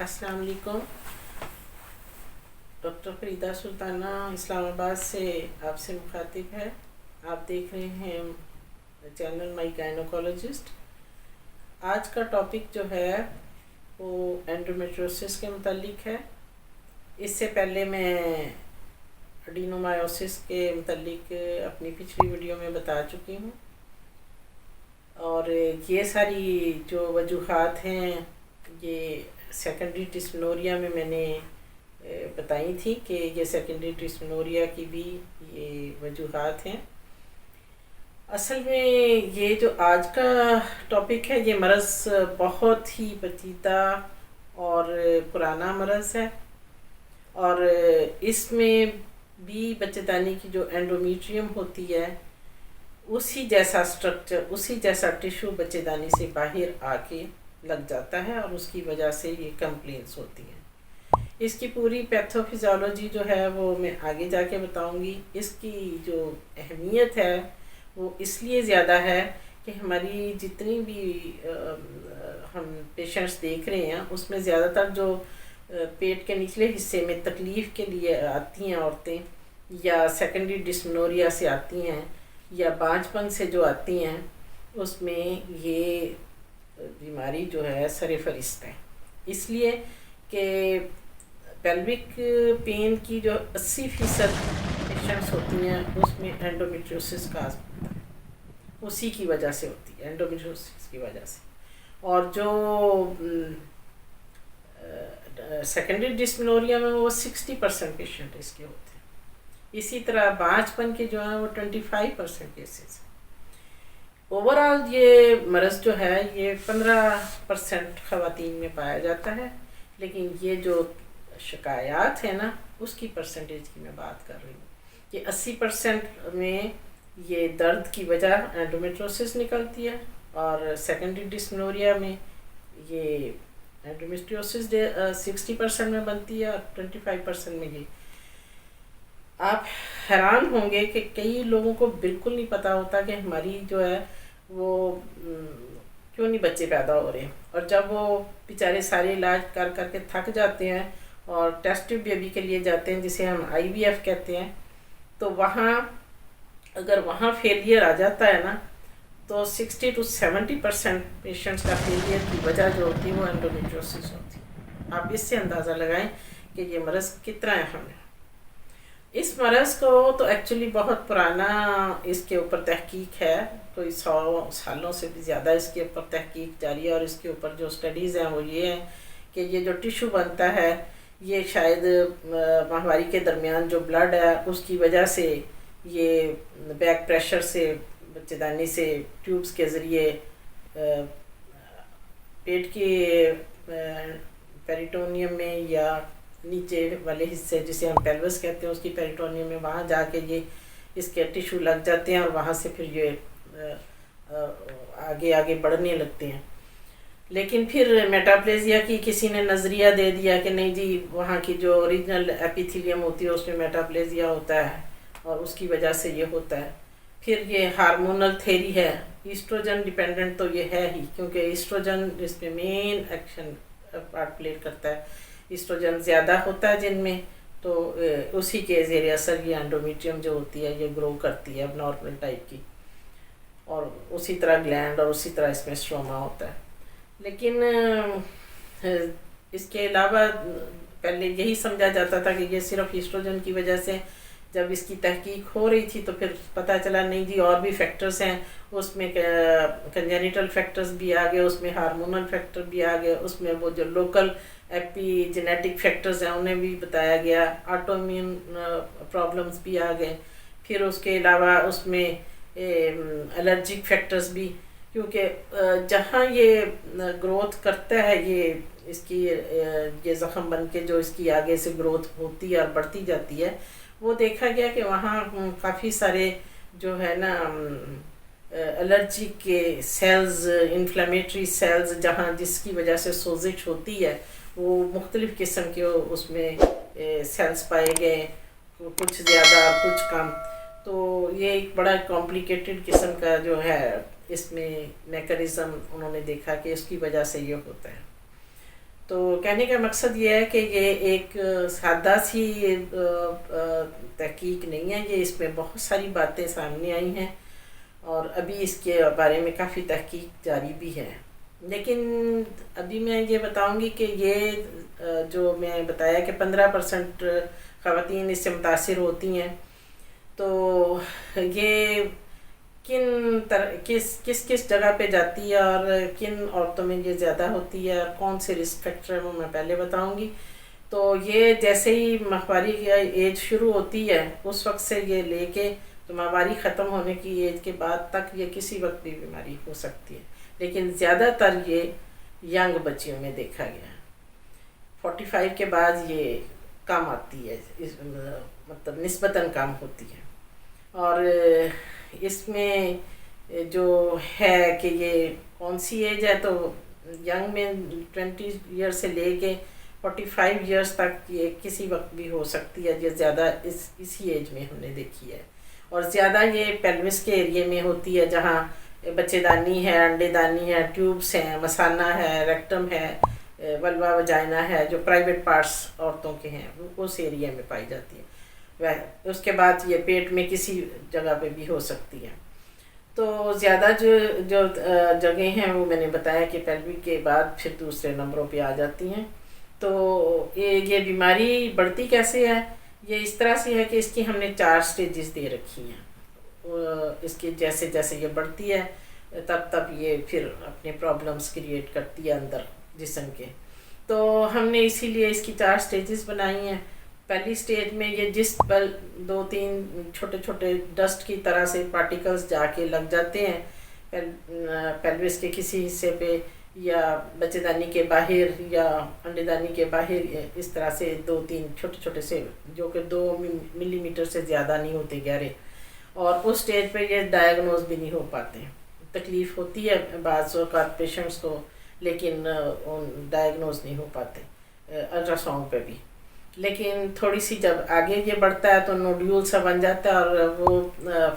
السلام علیکم. ڈاکٹر فریدہ سلطانہ اسلام آباد سے آپ سے مخاطب ہے. آپ دیکھ رہے ہیں چینل مائی گائنوکالوجسٹ. آج کا ٹاپک جو ہے وہ اینڈومیٹریوسس کے متعلق ہے. اس سے پہلے میں اڈینومائیوسس کے متعلق اپنی پچھلی ویڈیو میں بتا چکی ہوں، اور یہ ساری جو وجوہات ہیں یہ سیکنڈری ڈسمنوریا میں نے بتائی تھی کہ یہ سیکنڈری ڈسمنوریا کی بھی یہ وجوہات ہیں. اصل میں یہ جو آج کا ٹاپک ہے یہ مرض بہت ہی پیچیدہ اور پرانا مرض ہے، اور اس میں بھی بچے دانی کی جو اینڈومیٹریم ہوتی ہے اسی جیسا سٹرکچر، اسی جیسا ٹیشو بچے دانی سے باہر آ کے لگ جاتا ہے، اور اس کی وجہ سے یہ کمپلینس ہوتی ہیں. اس کی پوری پیتھو فزیولوجی جو ہے وہ میں آگے جا کے بتاؤں گی. اس کی جو اہمیت ہے وہ اس لیے زیادہ ہے کہ ہماری جتنی بھی ہم پیشنٹس دیکھ رہے ہیں اس میں زیادہ تر جو پیٹ کے نچلے حصے میں تکلیف کے لیے آتی ہیں عورتیں، یا سیکنڈری ڈسمنوریا سے آتی ہیں، یا بانجھ پن سے جو آتی ہیں، اس میں یہ بیماری جو ہے سر فہرست ہے. اس لیے کہ پیلوک پین کی جو 80% پیشنٹس ہوتی ہیں اس میں اینڈومیٹریوسس کا ہوتا ہے، اسی کی وجہ سے ہوتی ہے، اینڈومیٹریوسس کی وجہ سے. اور جو سیکنڈری ڈسمنوریا میں وہ 60% پیشنٹ اس کے ہوتے ہیں. اسی طرح بانجھ پن کے جو ہیں وہ 25% کیسز. اوور آل یہ مرض جو ہے یہ 15% خواتین میں پایا جاتا ہے، لیکن یہ جو شکایات ہیں نا اس کی پرسنٹیج کی میں بات کر رہی ہوں کہ 80% میں یہ درد کی وجہ اینڈومیٹریوسس نکلتی ہے، اور سیکنڈری ڈسمنوریا میں یہ اینڈومیٹریوسس 60% میں بنتی ہے، اور 25% میں یہ. آپ حیران ہوں گے کہ کئی لوگوں کو بالکل نہیں پتہ ہوتا کہ ہماری جو ہے وہ کیوں نہیں بچے پیدا ہو رہے ہیں. اور جب وہ بیچارے سارے علاج کر کر کے تھک جاتے ہیں اور ٹیسٹ ٹیوب بیبی کے لیے جاتے ہیں جسے ہم IVF کہتے ہیں، تو وہاں اگر وہاں فیلئر آ جاتا ہے نا تو 60 to 70% پیشنٹس کا فیلئر کی وجہ جو ہوتی ہے وہ اینڈومیٹریوسس ہوتی ہے. آپ اس سے اندازہ لگائیں کہ یہ مرض کتنا اہم ہے. اس مرض کو تو ایکچولی بہت پرانا اس کے اوپر تحقیق ہے، کوئی 100 سالوں سے بھی زیادہ اس کے اوپر تحقیق جاری ہے، اور اس کے اوپر جو سٹڈیز ہیں وہ یہ ہیں کہ یہ جو ٹیشو بنتا ہے یہ شاید ماہواری کے درمیان جو بلڈ ہے اس کی وجہ سے یہ بیک پریشر سے بچے دانی سے ٹیوبس کے ذریعے پیٹ کے پیریٹونیم میں یا نیچے والے حصے جسے ہم پیلوس کہتے ہیں اس کی پیریٹونیم میں وہاں جا کے یہ اس کے ٹیشو لگ جاتے ہیں، اور وہاں سے پھر یہ آگے آگے بڑھنے لگتے ہیں. لیکن پھر میٹاپلیزیا کی کسی نے نظریہ دے دیا کہ نہیں جی وہاں کی جو اوریجنل ایپیتھیلیم ہوتی ہے اس میں میٹاپلیزیا ہوتا ہے اور اس کی وجہ سے یہ ہوتا ہے. پھر یہ ہارمونل تھیری ہے، ایسٹروجن ڈیپینڈنٹ تو یہ ہے ہی، کیونکہ ایسٹروجن اس میں مین ایکشن پارٹ پلے کرتا ہے. ایسٹروجن زیادہ ہوتا ہے جن میں تو اسی کے زیر اثر یہ اینڈومیٹریم جو ہوتی ہے یہ گرو کرتی ہے اب نارمل ٹائپ کی، اور اسی طرح گلینڈ اور اسی طرح اس میں اسٹروما ہوتا ہے. لیکن اس کے علاوہ پہلے یہی سمجھا جاتا تھا کہ یہ صرف ایسٹروجن کی وجہ سے. جب اس کی تحقیق ہو رہی تھی تو پھر پتہ چلا نہیں جی اور بھی فیکٹرز ہیں، اس میں کنجینیٹل فیکٹرز بھی آ گئے، اس میں ہارمونل فیکٹر بھی آ گئے، اس میں وہ جو لوکل ایپی جینیٹک فیکٹرز ہیں انہیں بھی بتایا گیا، آٹو امیون پرابلمز بھی آ گئے. پھر اس کے علاوہ اس میں الرجک فیکٹرز بھی، کیونکہ جہاں یہ گروتھ کرتا ہے یہ اس کی یہ زخم بن کے جو اس کی آگے سے گروتھ ہوتی ہے اور بڑھتی جاتی ہے، وہ دیکھا گیا کہ وہاں کافی سارے جو ہے نا الرجی کے سیلز، انفلیمیٹری سیلز جہاں جس کی وجہ سے سوزش ہوتی ہے وہ مختلف قسم کے اس میں سیلز پائے گئے، کچھ زیادہ کچھ کم. تو یہ ایک بڑا کمپلیکیٹڈ قسم کا جو ہے اس میں میکانزم انہوں نے دیکھا کہ اس کی وجہ سے یہ ہوتا ہے. تو کہنے کا مقصد یہ ہے کہ یہ ایک سادہ سی تحقیق نہیں ہے، یہ اس میں بہت ساری باتیں سامنے آئی ہیں اور ابھی اس کے بارے میں کافی تحقیق جاری بھی ہے. لیکن ابھی میں یہ بتاؤں گی کہ یہ جو میں بتایا کہ 15% خواتین اس سے متاثر ہوتی ہیں، تو یہ کس جگہ پہ جاتی ہے اور کن عورتوں میں یہ زیادہ ہوتی ہے اور کون سے رسک فیکٹر ہیں وہ میں پہلے بتاؤں گی. تو یہ جیسے ہی ماہواری کی ایج شروع ہوتی ہے اس وقت سے یہ لے کے تو ماہواری ختم ہونے کی ایج کے بعد تک یہ کسی وقت بھی بیماری ہو سکتی ہے، لیکن زیادہ تر یہ ینگ بچیوں میں دیکھا گیا. 45 کے بعد یہ کم آتی ہے، مطلب نسبتاً کم ہوتی ہے. اور اس میں جو ہے کہ یہ کون سی ایج ہے، تو ینگ میں 20 ایئر سے لے کے 45 ایئرس تک یہ کسی وقت بھی ہو سکتی ہے. یہ زیادہ اسی ایج میں ہم نے دیکھی ہے، اور زیادہ یہ پیلوس کے ایریے میں ہوتی ہے جہاں بچے دانی ہے، انڈے دانی ہے، ٹیوبس ہیں، مثانہ ہے، ریکٹم ہے، ولوا وجائنا ہے، جو پرائیویٹ پارٹس عورتوں کے ہیں اس ایریا میں پائی جاتی ہے. اس کے بعد یہ پیٹ میں کسی جگہ پہ بھی ہو سکتی ہے. تو زیادہ جو جگہیں ہیں وہ میں نے بتایا کہ پیلوک کے بعد پھر دوسرے نمبروں پہ آ جاتی ہیں. تو یہ بیماری بڑھتی کیسے ہے؟ یہ اس طرح سے ہے کہ اس کی ہم نے 4 سٹیجز دے رکھی ہیں. اس کی جیسے جیسے یہ بڑھتی ہے تب یہ پھر اپنے پرابلمس کریٹ کرتی ہے اندر جسم کے. تو ہم نے اسی لیے اس کی 4 سٹیجز بنائی ہیں. پہلی سٹیج میں یہ جس پر 2-3 چھوٹے چھوٹے ڈسٹ کی طرح سے پارٹیکلز جا کے لگ جاتے ہیں پیلوس کے کسی حصے پہ، یا بچے دانی کے باہر یا انڈے دانی کے باہر، اس طرح سے 2-3 چھوٹے چھوٹے سے جو کہ 2 ملی میٹر سے زیادہ نہیں ہوتے گہرے. اور اس سٹیج پہ یہ ڈائگنوز بھی نہیں ہو پاتے. تکلیف ہوتی ہے بعض اوقات پیشنٹس کو، لیکن ڈائگنوز نہیں ہو پاتے الٹرا ساؤنڈ پہ بھی. لیکن تھوڑی سی جب آگے یہ بڑھتا ہے تو نوڈیول سا بن جاتا ہے اور وہ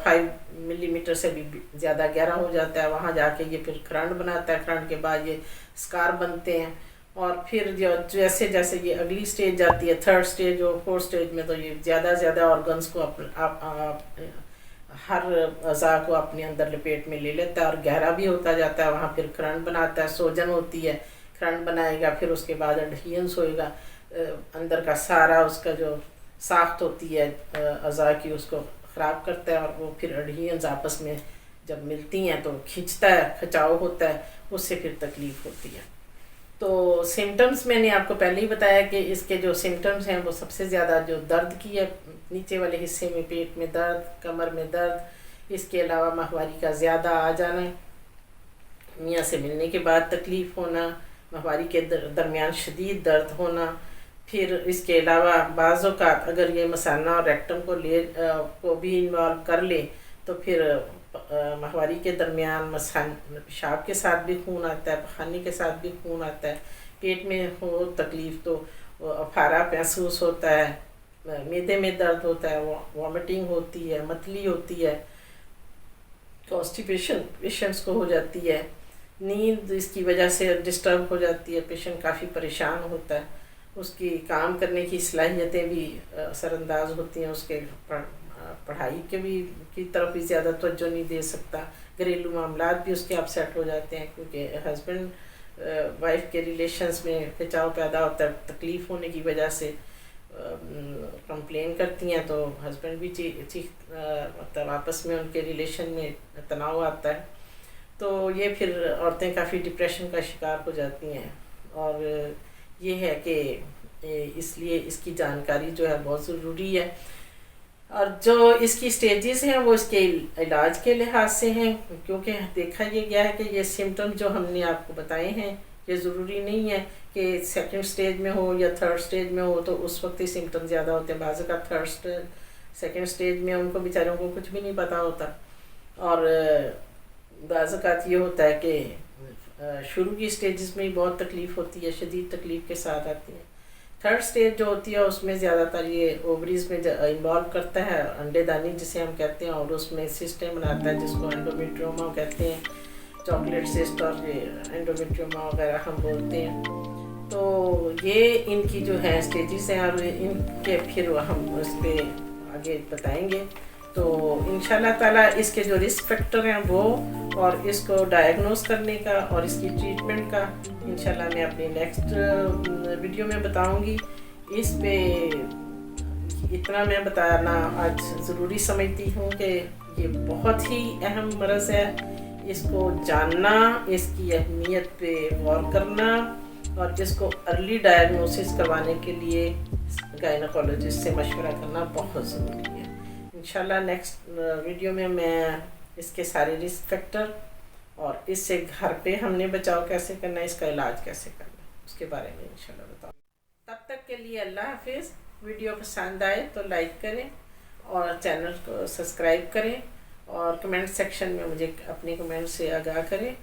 5 ملی میٹر سے بھی زیادہ گہرا ہو جاتا ہے. وہاں جا کے یہ پھر کھرانڈ بناتا ہے. کھرانڈ کے بعد یہ اسکار بنتے ہیں. اور پھر جیسے جیسے یہ اگلی سٹیج جاتی ہے، 3rd سٹیج اور 4th سٹیج میں، تو یہ زیادہ آرگنس کو ہر اعضاء کو اپنے اندر لپیٹ میں لے لیتا ہے اور گہرا بھی ہوتا جاتا ہے. وہاں پھر کھرانڈ بناتا ہے، سوجن ہوتی ہے، کھرانڈ بنائے گا، پھر اس کے بعد اڈہینس ہوئے گا. اندر کا سارا اس کا جو ساخت ہوتی ہے اعضاء کی اس کو خراب کرتا ہے، اور وہ پھر اڈہینز آپس میں جب ملتی ہیں تو کھنچتا ہے، کھچاؤ ہوتا ہے، اس سے پھر تکلیف ہوتی ہے. تو سمٹمز میں نے آپ کو پہلے ہی بتایا کہ اس کے جو سمٹمز ہیں وہ سب سے زیادہ جو درد کی ہے، نیچے والے حصے میں پیٹ میں درد، کمر میں درد، اس کے علاوہ ماہواری کا زیادہ آ جانا، میاں سے ملنے کے بعد تکلیف ہونا، ماہواری کے درمیان شدید درد ہونا. پھر اس کے علاوہ بعض اوقات اگر یہ مثانہ اور ریکٹم کو بھی انوالو کر لے تو پھر ماہواری کے درمیان پیشاب کے ساتھ بھی خون آتا ہے، پخانے کے ساتھ بھی خون آتا ہے. پیٹ میں ہو تکلیف تو پھارا محسوس ہوتا ہے، معدے میں درد ہوتا ہے، وامٹنگ ہوتی ہے، متلی ہوتی ہے، کانسٹیپیشن پیشنٹس کو ہو جاتی ہے. نیند اس کی وجہ سے ڈسٹرب ہو جاتی ہے، پیشنٹ کافی پریشان ہوتا ہے، اس کی کام کرنے کی صلاحیتیں بھی اثر انداز ہوتی ہیں، اس کے پڑھائی کی طرف بھی زیادہ توجہ نہیں دے سکتا. گھریلو معاملات بھی اس کے اپسیٹ ہو جاتے ہیں کیونکہ ہسبینڈ وائف کے ریلیشنز میں کھچاؤ پیدا ہوتا ہے تکلیف ہونے کی وجہ سے. کمپلین کرتی ہیں تو ہسبینڈ بھی مطلب آپس میں ان کے ریلیشن میں تناؤ آتا ہے. تو یہ پھر عورتیں کافی ڈپریشن کا شکار ہو جاتی ہیں. اور یہ ہے کہ اس لیے اس کی جانکاری جو ہے بہت ضروری ہے. اور جو اس کی سٹیجز ہیں وہ اس کے علاج کے لحاظ سے ہیں، کیونکہ دیکھا یہ گیا ہے کہ یہ سمٹم جو ہم نے آپ کو بتائے ہیں یہ ضروری نہیں ہے کہ 2nd سٹیج میں ہو یا 3rd سٹیج میں ہو تو اس وقت ہی سمٹم زیادہ ہوتے ہیں. بعض کا 2nd سٹیج میں ان کو بیچاروں کو کچھ بھی نہیں پتہ ہوتا، اور بعض اوقات یہ ہوتا ہے کہ شروع کی سٹیجز میں ہی بہت تکلیف ہوتی ہے، شدید تکلیف کے ساتھ آتی ہے. 3rd سٹیج جو ہوتی ہے اس میں زیادہ تر یہ اووریز میں انوالو کرتا ہے، انڈے دانی جسے ہم کہتے ہیں، اور اس میں سسٹم بناتا ہے جس کو انڈومیٹریوما کہتے ہیں، چاکلیٹ سسٹ اور یہ انڈومیٹریوما وغیرہ ہم بولتے ہیں. تو یہ ان کی جو ہے اسٹیجز ہیں اور ان کے پھر ہم اس پہ آگے بتائیں گے. تو انشاءاللہ تعالیٰ اس کے جو رسک فیکٹر ہیں وہ اور اس کو ڈائگنوز کرنے کا اور اس کی ٹریٹمنٹ کا انشاءاللہ میں اپنی نیکسٹ ویڈیو میں بتاؤں گی. اس پہ اتنا میں بتانا آج ضروری سمجھتی ہوں کہ یہ بہت ہی اہم مرض ہے. اس کو جاننا، اس کی اہمیت پہ غور کرنا اور اس کو ارلی ڈائگنوسس کروانے کے لیے گائنیکولوجسٹ سے مشورہ کرنا بہت ضروری ہے. انشاءاللہ نیکسٹ ویڈیو میں اس کے سارے رسک فیکٹر اور اس سے گھر پہ ہم نے بچاؤ کیسے کرنا ہے، اس کا علاج کیسے کرنا ہے، اس کے بارے میں انشاءاللہ بتاؤں. تب تک کے لیے اللہ حافظ. ویڈیو پسند آئے تو لائک کریں اور چینل کو سبسکرائب کریں اور کمنٹ سیکشن میں مجھے اپنے کمنٹ سے آگاہ کریں.